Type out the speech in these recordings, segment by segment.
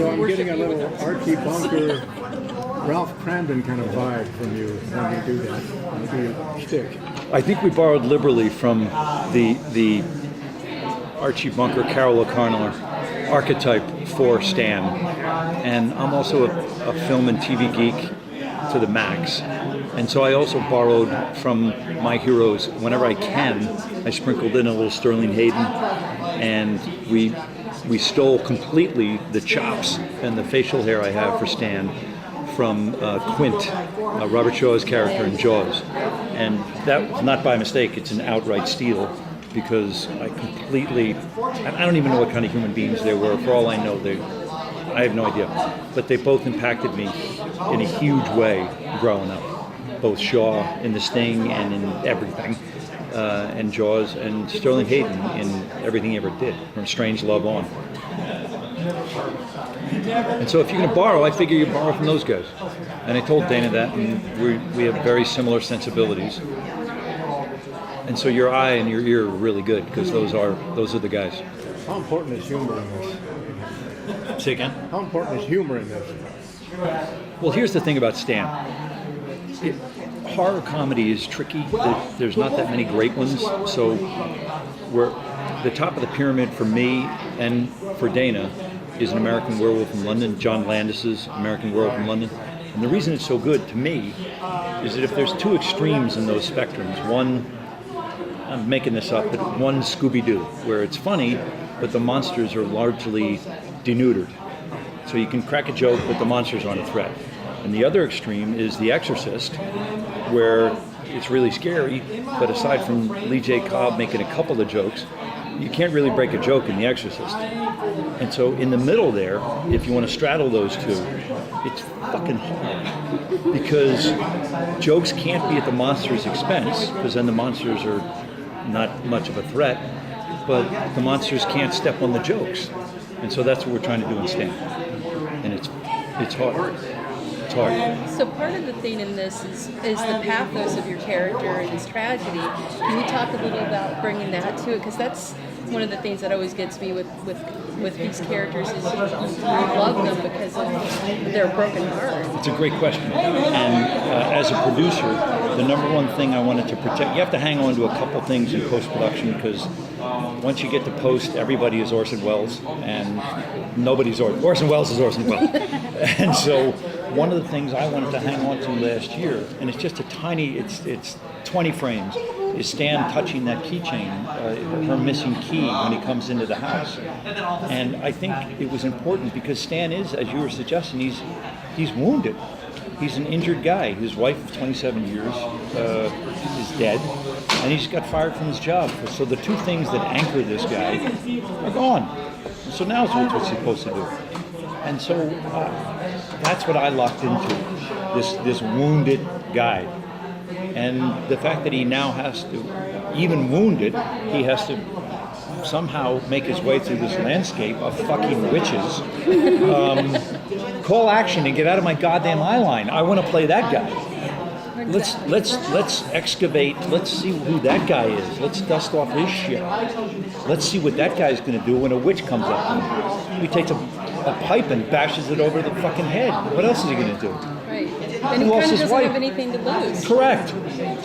So I'm getting a little Archie Bunker, Ralph Cramden kind of vibe from you when you do that. When you do your shtick. I think we borrowed liberally from the Archie Bunker, Carol O'Connor archetype for Stan. And I'm also a film and TV geek to the max. And so I also borrowed from my heroes. Whenever I can, I sprinkled in a little Sterling Hayden, and we stole completely the chops and the facial hair I have for Stan from Quint, Robert Shaw's character in Jaws. And that was not by mistake, it's an outright steal, because I don't even know what kind of human beings they were. For all I know, I have no idea. But they both impacted me in a huge way growing up. Both Shaw in The Sting and in everything, and Jaws, and Sterling Hayden in everything he ever did, from Strange Love on. And so if you're going to borrow, I figure you borrow from those guys. And I told Dana that, and we have very similar sensibilities. And so your eye and your ear are really good, because those are the guys. How important is humor in this? Say again? How important is humor in this? Well, here's the thing about Stan. Horror comedy is tricky. There's not that many great ones. So the top of the pyramid for me and for Dana is An American Werewolf in London, John Landis's American Werewolf in London. And the reason it's so good to me is that if there's two extremes in those spectrums, one, I'm making this up, but one Scooby-Doo, where it's funny, but the monsters are largely denuded. So you can crack a joke, but the monsters aren't a threat. And the other extreme is The Exorcist, where it's really scary, but aside from Lee J. Cobb making a couple of jokes, you can't really break a joke in The Exorcist. And so in the middle there, if you want to straddle those two, it's fucking hard. Because jokes can't be at the monster's expense, because then the monsters are not much of a threat, but the monsters can't step on the jokes. And so that's what we're trying to do in Stan. And it's hard. It's hard. So part of the thing in this is the pathos of your character and his tragedy. Can you talk a little about bringing that to it? Because that's one of the things that always gets me with these characters is you love them because of their broken heart. It's a great question. And as a producer, the number one thing I wanted to protect, you have to hang on to a couple things in post-production, because once you get to post, everybody is Orson Welles, and nobody's Orson Welles is Orson Welles. And so one of the things I wanted to hang on to last year, and it's just a tiny, it's 20 frames, is Stan touching that keychain, her missing key when he comes into the house. And I think it was important because Stan is, as you were suggesting, he's wounded. He's an injured guy. His wife of 27 years is dead, and he just got fired from his job. So the two things that anchor this guy are gone. So now it's what he's supposed to do. And so that's what I locked into, this wounded guy. And the fact that he now has to, even wounded, he has to somehow make his way through this landscape of fucking witches. Call action and get out of my goddamn eye line. I want to play that guy. Let's excavate. Let's see who that guy is. Let's dust off his shit. Let's see what that guy's going to do when a witch comes up to him. He takes a pipe and bashes it over the fucking head. What else is he going to do? Right. And he kind of doesn't have anything to lose. Correct.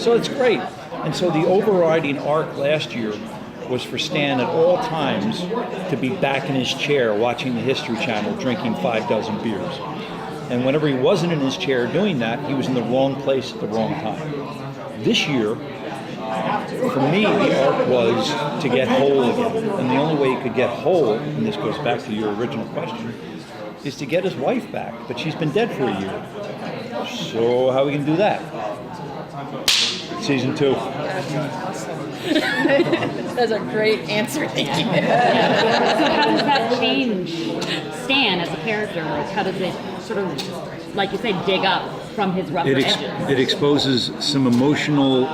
So it's great. And so the overriding arc last year was for Stan at all times to be back in his chair watching the History Channel, drinking 5 dozen beers. And whenever he wasn't in his chair doing that, he was in the wrong place at the wrong time. This year, for me, the arc was to get whole again. And the only way he could get whole, and this goes back to your original question, is to get his wife back. But she's been dead for a year. So how are we going to do that? Season 2. That's a great answer. Thank you. So how does that change Stan as a character? Like, how does it sort of, like you said, dig up from his rougher edges? It exposes some emotional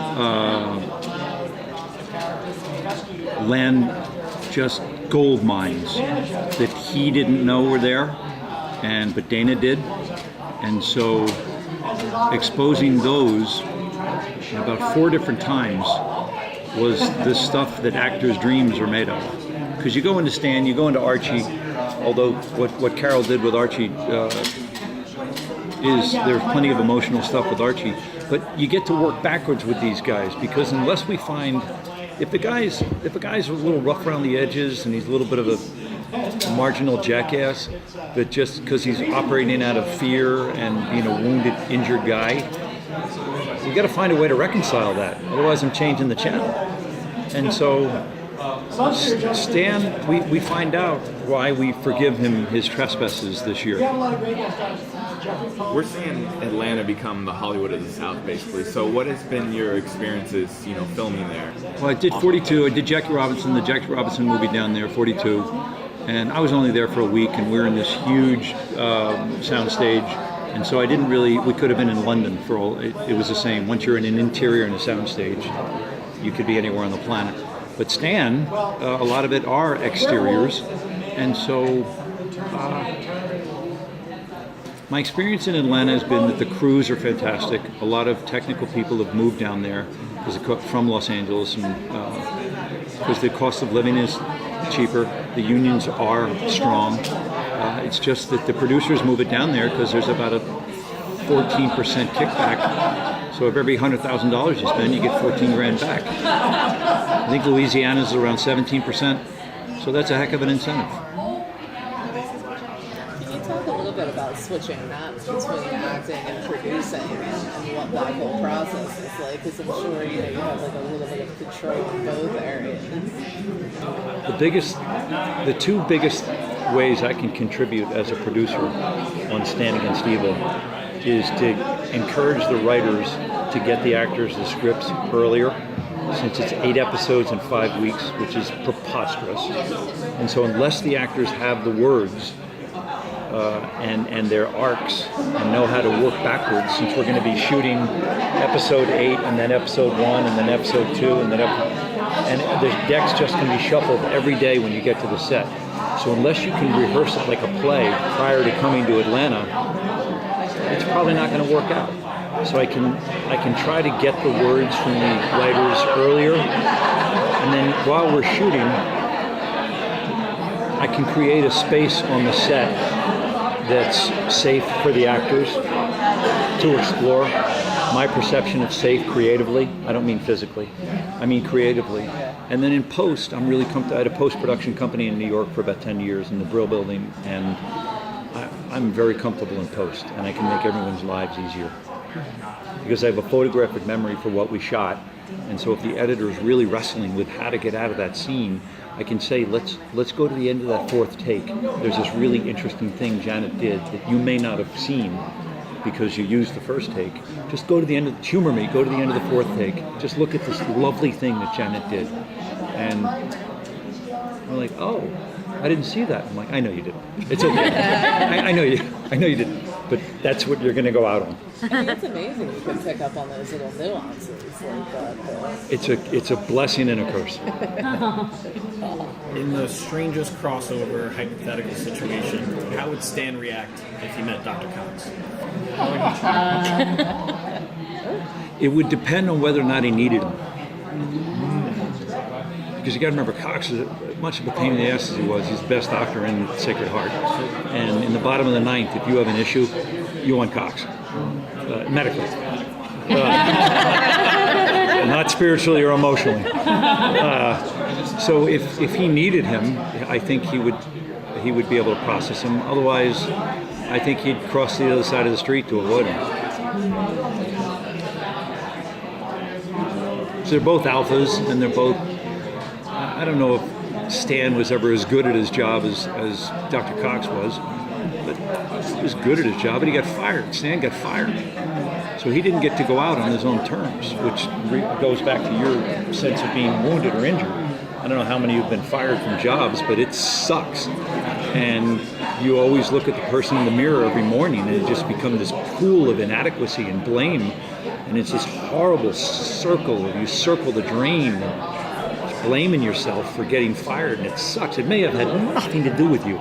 just gold mines that he didn't know were there, but Dana did. And so exposing those about 4 different times was the stuff that actors' dreams are made of. Because you go into Stan, you go into Archie, although what Carol did with Archie is there's plenty of emotional stuff with Archie, but you get to work backwards with these guys, because unless we find, if a guy's a little rough around the edges and he's a little bit of a marginal jackass, but just because he's operating out of fear and being a wounded, injured guy, we got to find a way to reconcile that. Otherwise, I'm changing the channel. And so Stan, we find out why we forgive him his trespasses this year. We're seeing Atlanta become the Hollywood of the South, basically. So what has been your experiences, filming there? Well, I did 42. I did Jackie Robinson, the Jackie Robinson movie down there, 42. And I was only there for a week, and we were in this huge soundstage. And so I didn't really, we could have been in London for all, it was the same. Once you're in an interior and a soundstage, you could be anywhere on the planet. But Stan, a lot of it are exteriors. And so my experience in Atlanta has been that the crews are fantastic. A lot of technical people have moved down there from Los Angeles, and because the cost of living is cheaper. The unions are strong. It's just that the producers move it down there because there's about a 14% kickback. So if every $100,000 you spend, you get 14 grand back. I think Louisiana's around 17%. So that's a heck of an incentive. Can you talk a little bit about switching maps between acting and producing and what that whole process is like? Because I'm sure you have like a little bit of control in both areas. The two biggest ways I can contribute as a producer on Stan Against Evil is to encourage the writers to get the actors the scripts earlier, since it's 8 episodes in 5 weeks, which is preposterous. And so unless the actors have the words and their arcs and know how to work backwards, since we're going to be shooting episode 8 and then episode 1 and then episode 2 and then and the deck's just going to be shuffled every day when you get to the set. So unless you can rehearse it like a play prior to coming to Atlanta, it's probably not going to work out. So I can try to get the words from the writers earlier, and then while we're shooting, I can create a space on the set that's safe for the actors to explore. My perception of safe creatively, I don't mean physically, I mean creatively. And then in post, I'm really comfortable. I had a post-production company in New York for about 10 years in the Brill Building, and I'm very comfortable in post, and I can make everyone's lives easier. Because I have a photographic memory for what we shot, and so if the editor is really wrestling with how to get out of that scene, I can say, let's go to the end of that 4th take. There's this really interesting thing Janet did that you may not have seen because you used the 1st take. Just go to the end of, humor me, go to the end of the 4th take. Just look at this lovely thing that Janet did. And I'm like, oh, I didn't see that. I'm like, I know you didn't. It's okay. I know you didn't. But that's what you're going to go out on. I mean, it's amazing you can pick up on those little nuances like that. It's a blessing and a curse. In the strangest crossover hypothetical situation, how would Stan react if he met Dr. Cox? It would depend on whether or not he needed him. Because you got to remember, Cox is much of a pain in the ass as he was. He's the best doctor in Sacred Heart. And in the bottom of the 9th, if you have an issue, you want Cox. Medically. Not spiritually or emotionally. So if he needed him, I think he would be able to process him. Otherwise, I think he'd cross the other side of the street to avoid him. So they're both alphas, and they're both, I don't know if Stan was ever as good at his job as Dr. Cox was, but he was good at his job, but he got fired. Stan got fired. So he didn't get to go out on his own terms, which goes back to your sense of being wounded or injured. I don't know how many of you have been fired from jobs, but it sucks. And you always look at the person in the mirror every morning, and it just becomes this pool of inadequacy and blame. And it's this horrible circle. You circle the drain, blaming yourself for getting fired, and it sucks. It may have had nothing to do with you.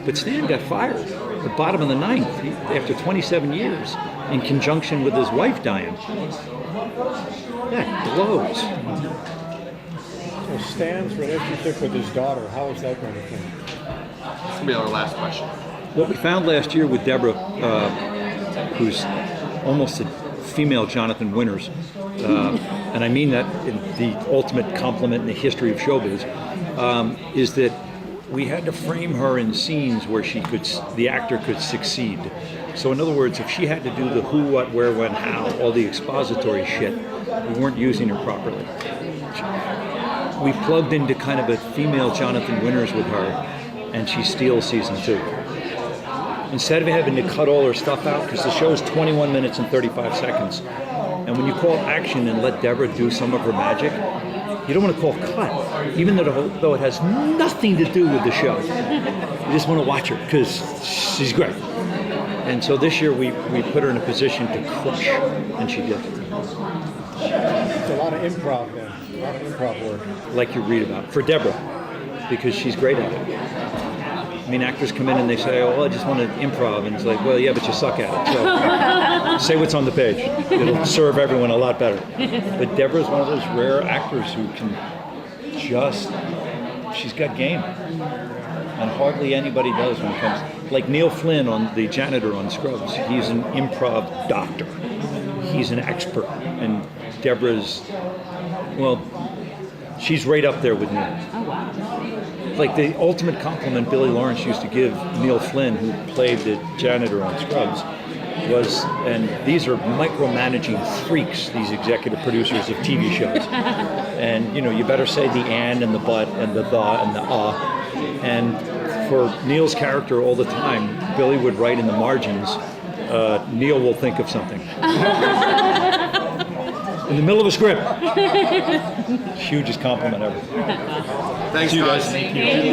But Stan got fired at the bottom of the 9th after 27 years in conjunction with his wife dying. That blows. So Stan's relationship with his daughter, how is that going to change? gonna be our last question. What we found last year with Deborah, who's almost a female Jonathan Winters, and I mean that in the ultimate compliment in the history of showbiz, is that we had to frame her in scenes where the actor could succeed. So in other words, if she had to do the who, what, where, when, how, all the expository shit, we weren't using her properly. We plugged into kind of a female Jonathan Winters with her, and she steals season 2. Instead of having to cut all her stuff out, because the show is 21 minutes and 35 seconds, and when you call action and let Deborah do some of her magic, you don't want to call cut, even though it has nothing to do with the show. You just want to watch her, because she's great. And so this year we put her in a position to crush, and she did. It's a lot of improv then. A lot of improv work. Like you read about, for Deborah, because she's great at it. I mean, actors come in and they say, oh, well, I just want to improv. And it's like, well, yeah, but you suck at it. So say what's on the page. It'll serve everyone a lot better. But Deborah's one of those rare actors who can she's got game. And hardly anybody does when it comes, like Neil Flynn, on the janitor on Scrubs. He's an improv doctor. He's an expert. And Deborah's, well, she's right up there with Neil. Oh, wow. Like the ultimate compliment Billy Lawrence used to give Neil Flynn, who played the janitor on Scrubs, was, and these are micromanaging freaks, these executive producers of TV shows. And, you better say the and the but and the and the And for Neil's character all the time, Billy would write in the margins, Neil will think of something. In the middle of a script. Hugest compliment ever. Thanks, guys. Thank you.